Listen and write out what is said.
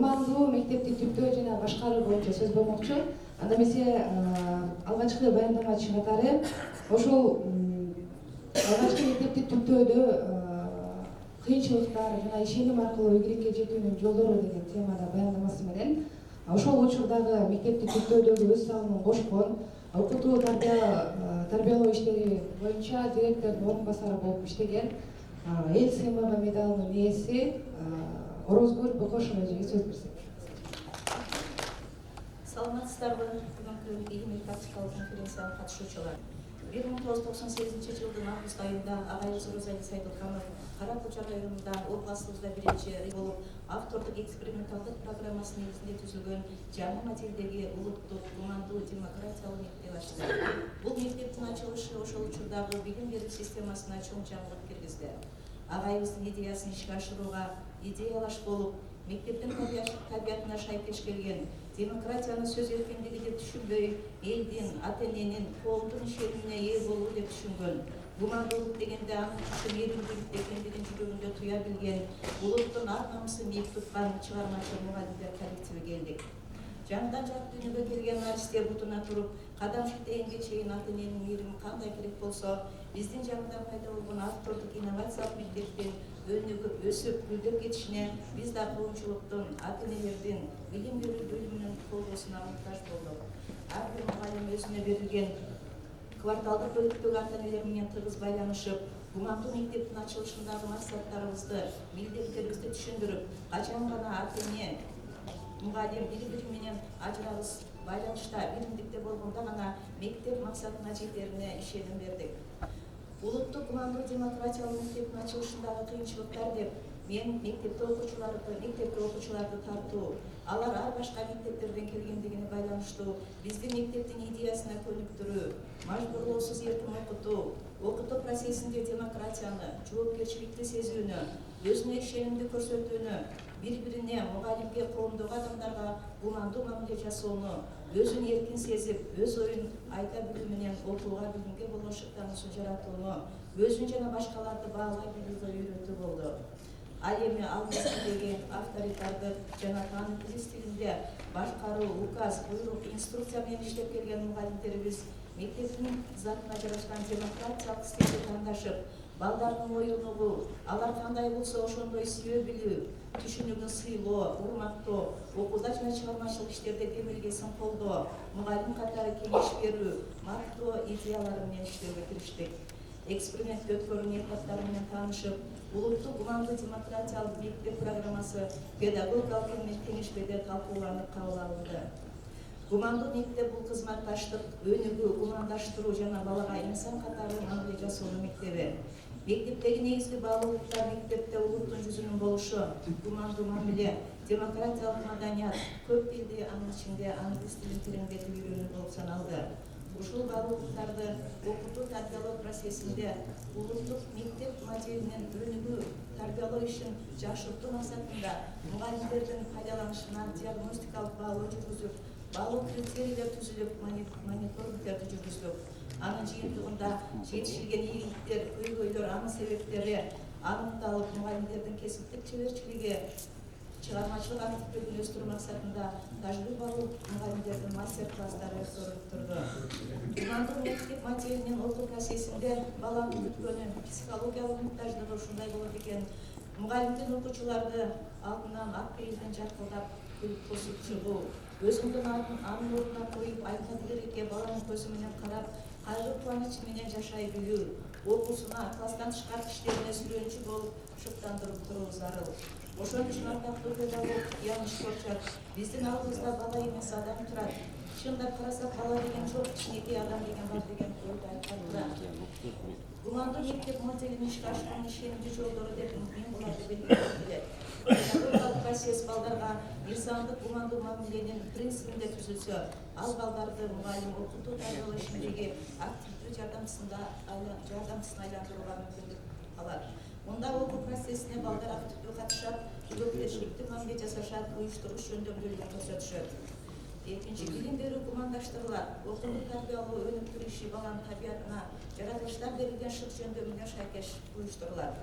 кумандуу мектепти түптөө жана башкаруу боюнча сөз болмокчу. Анда эмесе алгачкы баяндамачы катары ошол алгачкы мектепти түптөөдө кыйынчылыктар жана ишеним аркылуу ийгиликке жетүүнүн жолдору деген темада баяндамасы менен ошол учурдагы мектепти түптөөдөгү өз салымын кошкон окутуу тарбиялоо иштери боюнча директордун орун басары болуп иштеген эл сыймыгы медалынын ээси Орозгүл Бокошова эжеге сөз берсек. Саламатсыздарбы, бүгүнкү илимий практикалык конференцияга катышуучулар. 1998 жылдын август айында агайыбыз Розалия Сайдулханов Каракуча районунда областыбызда биринчи болуп автордук эксперименталдык программасы негизинде түзүлгөн жаңы моделдеги улуттук кумандуу демократиялык мектеп ачты. Бул мектептин ачылышы ошол учурдагы билим берүү системасына чоң жаңылык киргизди. Агайыбыздын идеясын ишке ашырууга идеялаш болуп, мектептин табиятына шайкеш келген демократияны сөз эркиндиги деп түшүнбөй, элдин, ата эненин, коомдун ишенимине ээ болуу деп түшүнгөн. Гумандуулук дегенде анын күчү мээримдүүлүк экендигин жүрөгүндө туя билген, улуттун ар намысын бийик туткан чыгармачыл мугалимдер коллективи келдик. Жаңыдан жат дүйнөгө келген наристе бутуна туруп, кадам шектегенге чейин ата эненин мээрими кандай керек болсо, биздин жаңыдан пайда болгон автордук инновациялык мектептин өнүгүп, өсүп, гүлдөп кетишине биз да коомчулуктун, ата энелердин, билим берүү бөлүмүнүн колдоосуна муктаж болдук. Ар бир мугалим өзүнө берилген кварталдык бөлүктөгү ата энелер менен тыгыз байланышып, кумандуу мектептин ачылышындагы максаттарыбызды, милдеттерибизди түшүндүрүп, качан гана ата эне, мугалим бири-бири менен ажырагыс байланышта, биримдикте болгондо гана мектеп максатына жетерине ишеним бердик. Улуттук кумандуу демократиялык мектептин ачылышындагы кыйынчылыктар деп мен мектепте окуучуларды тартуу, алар ар башка мектептерден келгендигине байланыштуу, биздин мектептин идеясына көнүктүрүү, мажбурлоосуз эркин окутуу процессинде демократияны, жоопкерчиликти сезүүнү, өзүнө ишенимди көрсөтүүнү, бири-бирине, мугалимге, коомдогу адамдарга гумандуу мамиле жасоону, өзүн эркин сезип, өз оюн айта билүү менен окууга, билимге болгон шыктануусун жаратууну, өзүн жана башкаларды баалай билүүгө үйрөтүү болду. Ал эми ал мезгилдеги авторитардык жана таанытуу стилинде башкаруу, указ, буйрук, инструкция менен иштеп келген мугалимдерибиз мектептин затына жарашкан демократиялык стилди тандашып, балдардын оюн угуу, алар кандай болсо ошондой сүйө билүү, түшүнүгүн сыйлоо, урматтоо, окууда жана чыгармачылык иштерде демилгесин колдоо, мугалим катары кеңеш берүү, мактоо идеялары менен иштөөгө кириштик. Эксперимент өткөрүү методдору менен таанышып, улуттук кумандуу демократиялык мектеп программасы педагогикалык кеңешмеде талкууланып кабыл алынды. Кумандуу мектеп бул кызматташтык, өнүгүү, кумандаштыруу жана балага инсан катары мамиле жасоонун мектеби. Мектептеги негизги баалуулуктар мектепте улуттун жүзүнүн болушу, кумандуу мамиле, демократиялык маданият, көп тилди, анын ичинде англис тилин тереңдетип үйрөнүү болуп саналды. Ушул баалуулуктарды окутуу тарбиялоо процессинде улуттук мектеп моделинин өнүгүү, тарбиялоо ишин жакшыртуу максатында мугалимдердин пайдаланышына диагностикалык баалоо жүргүзүп, баалоо критерийлер түзүлүп, мониторингдерди жүргүздүк. Анын жыйынтыгында жетишилген ийгиликтер, көйгөйлөр, анын себептери аныкталып, мугалимдердин кесиптик чеберчилиги, чыгармачылык активдүүлүгүн өстүрүү максатында тажрыйбалуу мугалимдердин мастер-класстары өткөрүлүп турду. Кумандуу мектеп моделинин окуу процессинде баланын күткөнү, психологиялык муктаждыгы ушундай болот экен. Мугалимдин окуучуларды алдынан ак пейилден жаркылдап тосуп чыгуу, өзүңдүн анын ордуна коюп айта билерге баланын көзү менен карап, кайгы кубанычы менен жашай билүү, окуусуна, класстан тышкары иштерине сүрөөнчү болуп шыктандырып туруу зарыл. Ошон үчүн ардактуу педагог Яныш Корчак биздин алдыбызда бала эмес адам турат. Чындап карасак бала деген жок, кичинекей адам деген бар деген ойду айтканында. Кумандуу мектеп моделин ишке ашыруунун ишенимдүү жолдору деп мен буларды белгилеп келет. Педагогикалык процесс балдарга мыйзамдык кумандуу мамиленин принцибинде түзүлсө, ал балдарды мугалим окутуу тарбиялоо ишиндеги активдүү жардамчысына айландырууга мүмкүндүк алат. Мында окуу процессине балдар активдүү катышат, жоопкерчиликтүү мамиле жасашат, уюштуруш жөндөмдүүлүгүн көрсөтүшөт. Экинчи, билим берүү кумандаштырылат, окууу тарбиялоо өнүктүрүү иши баланын табиятына, жаратылыштан берилген шык жөндөмүнө шайкеш уюштурулат.